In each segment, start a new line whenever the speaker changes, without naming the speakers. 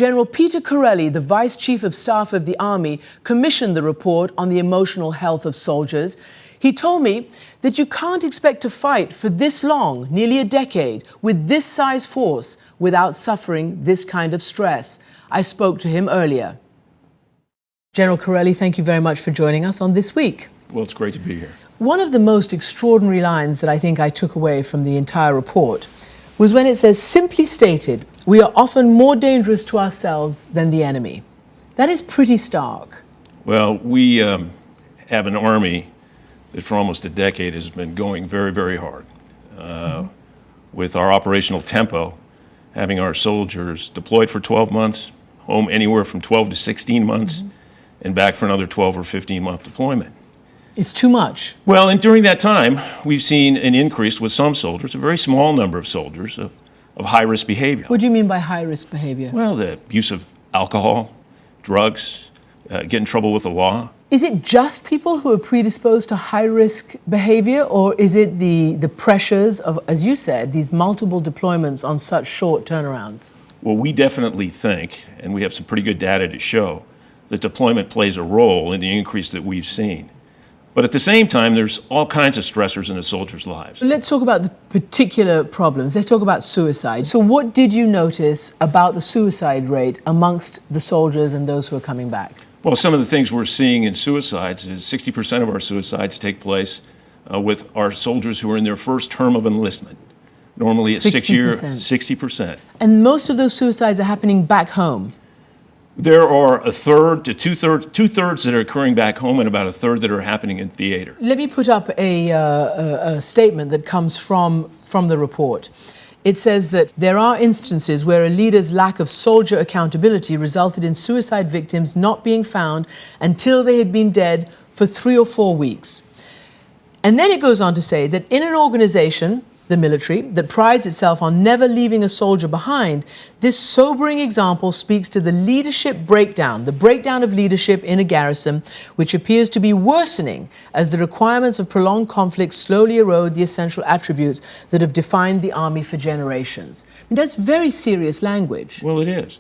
General Peter Chiarelli, the Vice Chief of Staff of the Army, commissioned the report on the emotional health of soldiers. He told me that you can't expect to fight for this long, nearly a decade, with this size force without suffering this kind of stress. I spoke to him earlier. General Chiarelli, thank you very much for joining us on This Week.
Well, it's great to be here.
One of the most extraordinary lines that I think I took away from the entire report was when it says, simply stated, we are often more dangerous to ourselves than the enemy. That is pretty stark.
Well, we have an army that for almost a decade has been going very, very hard. With our operational tempo, having our soldiers deployed for 12 months, home anywhere from 12 to 16 months, and back for another 12 or 15-month deployment.
It's too much.
Well, and during that time, we've seen an increase with some soldiers, a very small number of soldiers, of high-risk behavior.
What do you mean by high-risk behavior?
Well, the use of alcohol, drugs, get in trouble with the law.
Is it just people who are predisposed to high-risk behavior, or is it the pressures of, as you said, these multiple deployments on such short turnarounds?
Well, we definitely think, and we have some pretty good data to show, that deployment plays a role in the increase that we've seen. But at the same time, there's all kinds of stressors in a soldier's lives.
Let's talk about the particular problems. Let's talk about suicide. So what did you notice about the suicide rate amongst the soldiers and those who are coming back?
Well, some of the things we're seeing in suicides is 60% of our suicides take place with our soldiers who are in their first term of enlistment. Normally it's 6 years, 60%.
And most of those suicides are happening back home?
There are a third to two-thirds that are occurring back home and about a third that are happening in theater.
Let me put up a statement that comes from the report. It says that there are instances where a leader's lack of soldier accountability resulted in suicide victims not being found until they had been dead for 3 or 4 weeks. And then it goes on to say that in an organization, the military, that prides itself on never leaving a soldier behind, this sobering example speaks to the leadership breakdown, the breakdown of leadership in a garrison, which appears to be worsening as the requirements of prolonged conflict slowly erode the essential attributes that have defined the Army for generations. I mean, that's very serious language.
Well, it is.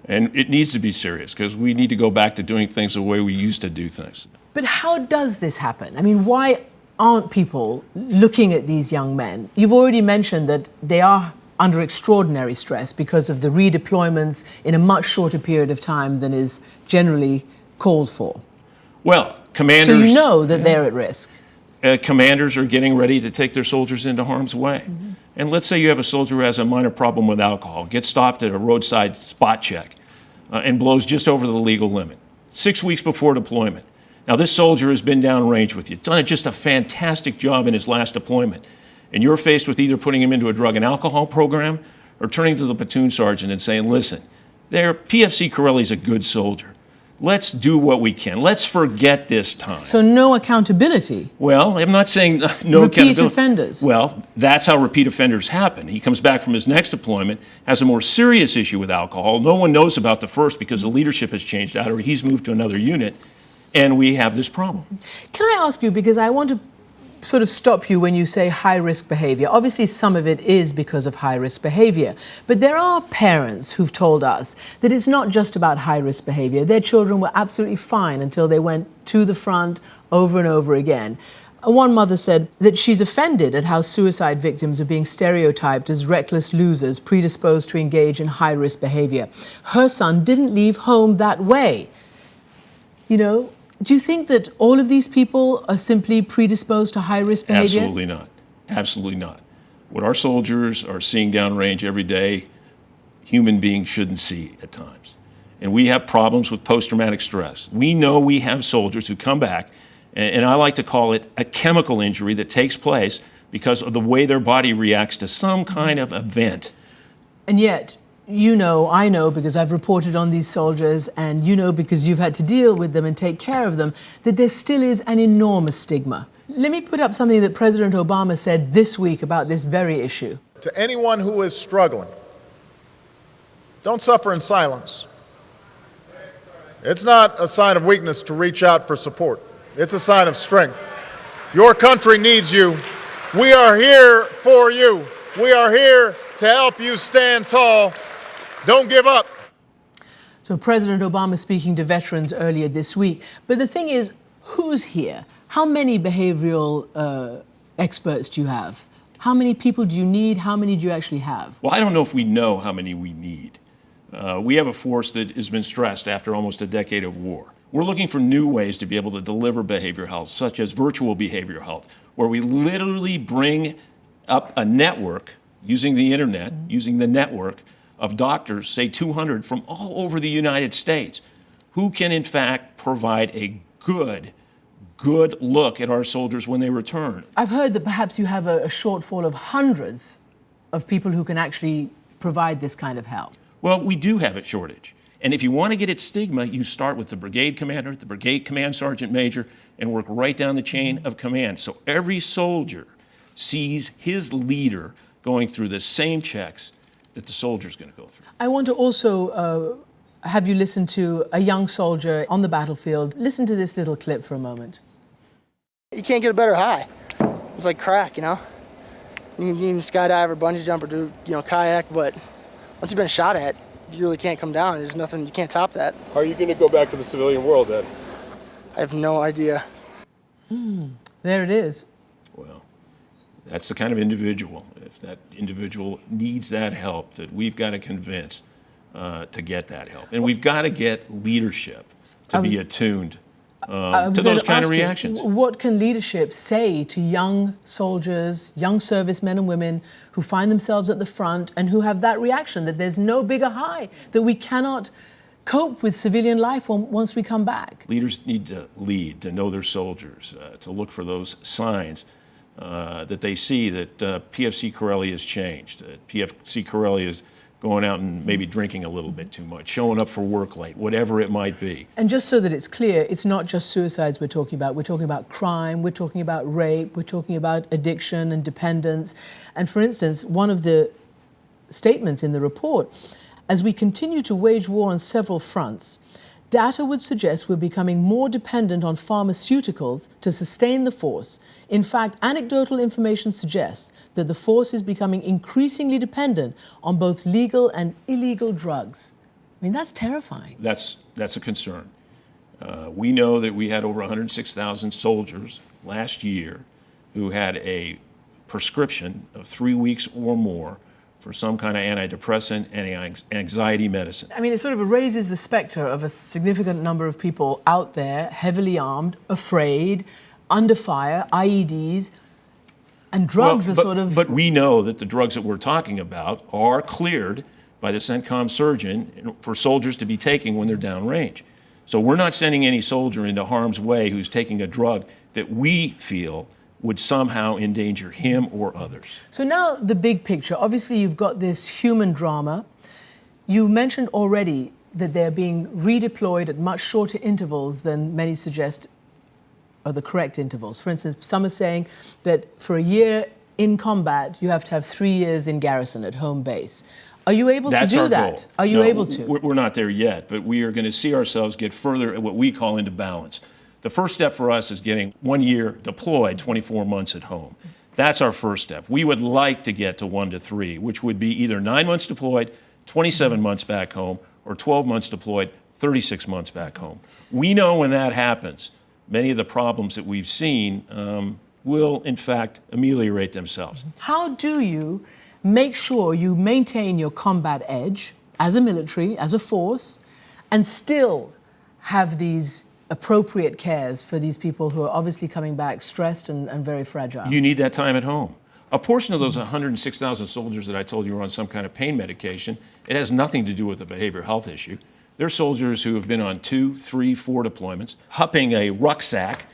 And it needs to be serious because we need to go back to doing things the way we used to do things.
But how does this happen? I mean, why aren't people looking at these young men? You've already mentioned that they are under extraordinary stress because of the redeployments in a much shorter period of time than is generally called for.
Well, commanders...
So you know that they're at risk.
Commanders are getting ready to take their soldiers into harm's way. And let's say you have a soldier who has a minor problem with alcohol, gets stopped at a roadside spot check, and blows just over the legal limit, 6 weeks before deployment. Now, this soldier has been downrange with you, done just a fantastic job in his last deployment, and you're faced with either putting him into a drug and alcohol program or turning to the platoon sergeant and saying, listen, PFC Chiarelli's a good soldier. Let's do what we can. Let's forget this time.
So no accountability?
Well, I'm not saying no accountability.
Repeat offenders?
Well, that's how repeat offenders happen. He comes back from his next deployment, has a more serious issue with alcohol. No one knows about the first because the leadership has changed out or he's moved to another unit. And we have this problem.
Can I ask you, because I want to sort of stop you when you say high-risk behavior. Obviously, some of it is because of high-risk behavior. But there are parents who've told us that it's not just about high-risk behavior. Their children were absolutely fine until they went to the front over and over again. One mother said that she's offended at how suicide victims are being stereotyped as reckless losers predisposed to engage in high-risk behavior. Her son didn't leave home that way. You know, do you think that all of these people are simply predisposed to high-risk behavior?
Absolutely not. Absolutely not. What our soldiers are seeing downrange every day, human beings shouldn't see at times. And we have problems with post-traumatic stress. We know we have soldiers who come back, and I like to call it a chemical injury that takes place because of the way their body reacts to some kind of event.
And yet, you know, I know because I've reported on these soldiers, and you know because you've had to deal with them and take care of them, that there still is an enormous stigma. Let me put up something that President Obama said this week about this very issue.
To anyone who is struggling, don't suffer in silence. It's not a sign of weakness to reach out for support. It's a sign of strength. Your country needs you. We are here for you. We are here to help you stand tall. Don't give up.
So President Obama speaking to veterans earlier this week. But the thing is, who's here? How many behavioral experts do you have? How many people do you need? How many do you actually have?
Well, I don't know if we know how many we need. We have a force that has been stressed after almost a decade of war. We're looking for new ways to be able to deliver behavioral health, such as virtual behavioral health, where we literally bring up a network using the internet, using the network of doctors, say 200 from all over the United States, who can in fact provide a good look at our soldiers when they return.
I've heard that perhaps you have a shortfall of hundreds of people who can actually provide this kind of help.
Well, we do have a shortage. And if you want to get at stigma, you start with the brigade commander, the brigade command sergeant major, and work right down the chain of command. So every soldier sees his leader going through the same checks that the soldier's going to go through.
I want to also have you listen to a young soldier on the battlefield. Listen to this little clip for a moment.
You can't get a better high. It's like crack, you know? You can skydive or bungee jump or do, kayak, but once you've been shot at, you really can't come down. There's nothing, you can't top that.
How are you going to go back to the civilian world then?
I have no idea.
There it is.
Well, that's the kind of individual, if that individual needs that help, that we've got to convince to get that help. And we've got to get leadership to be attuned to those kind of reactions.
What can leadership say to young soldiers, young servicemen and women who find themselves at the front and who have that reaction that there's no bigger high, that we cannot cope with civilian life once we come back?
Leaders need to lead, to know their soldiers, to look for those signs that they see that PFC Chiarelli has changed. PFC Chiarelli is going out and maybe drinking a little bit too much, showing up for work late, whatever it might be.
And just so that it's clear, it's not just suicides we're talking about. We're talking about crime, we're talking about rape, we're talking about addiction and dependence. And for instance, one of the statements in the report, as we continue to wage war on several fronts, data would suggest we're becoming more dependent on pharmaceuticals to sustain the force. In fact, anecdotal information suggests that the force is becoming increasingly dependent on both legal and illegal drugs. I mean, that's terrifying.
That's a concern. We know that we had over 106,000 soldiers last year who had a prescription of 3 weeks or more for some kind of antidepressant, anti-anxiety medicine.
I mean, it sort of raises the specter of a significant number of people out there, heavily armed, afraid, under fire, IEDs, and drugs
But we know that the drugs that we're talking about are cleared by the CENTCOM surgeon for soldiers to be taking when they're downrange. So we're not sending any soldier into harm's way who's taking a drug that we feel would somehow endanger him or others.
So now the big picture. Obviously, you've got this human drama. You mentioned already that they're being redeployed at much shorter intervals than many suggest are the correct intervals. For instance, some are saying that for a year in combat, you have to have 3 years in garrison at home base. Are you able to do that?
Goal.
Are you able to?
We're not there yet, but we are going to see ourselves get further at what we call into balance. The first step for us is getting 1 year deployed, 24 months at home. That's our first step. We would like to get to 1 to 3, which would be either 9 months deployed, 27 months back home, or 12 months deployed, 36 months back home. We know when that happens, many of the problems that we've seen will, in fact, ameliorate themselves.
How do you make sure you maintain your combat edge as a military, as a force, and still have these appropriate cares for these people who are obviously coming back stressed and very fragile?
You need that time at home. A portion of those 106,000 soldiers that I told you were on some kind of pain medication, it has nothing to do with a behavioral health issue. They're soldiers who have been on 2, 3, 4 deployments, hupping a rucksack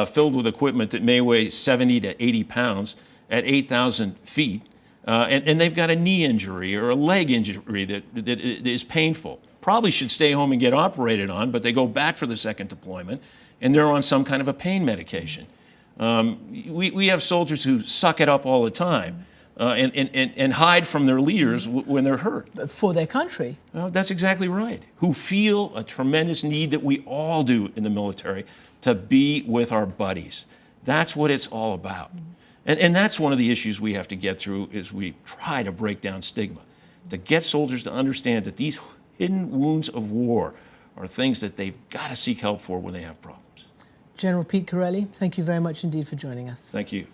filled with equipment that may weigh 70 to 80 pounds at 8,000 feet, and they've got a knee injury or a leg injury that is painful. Probably should stay home and get operated on, but they go back for the second deployment, and they're on some kind of a pain medication. We have soldiers who suck it up all the time and hide from their leaders when they're hurt.
For their country.
That's exactly right. Who feel a tremendous need that we all do in the military to be with our buddies. That's what it's all about. And that's one of the issues we have to get through is we try to break down stigma, to get soldiers to understand that these hidden wounds of war are things that they've got to seek help for when they have problems.
General Pete Chiarelli, thank you very much indeed for joining us.
Thank you.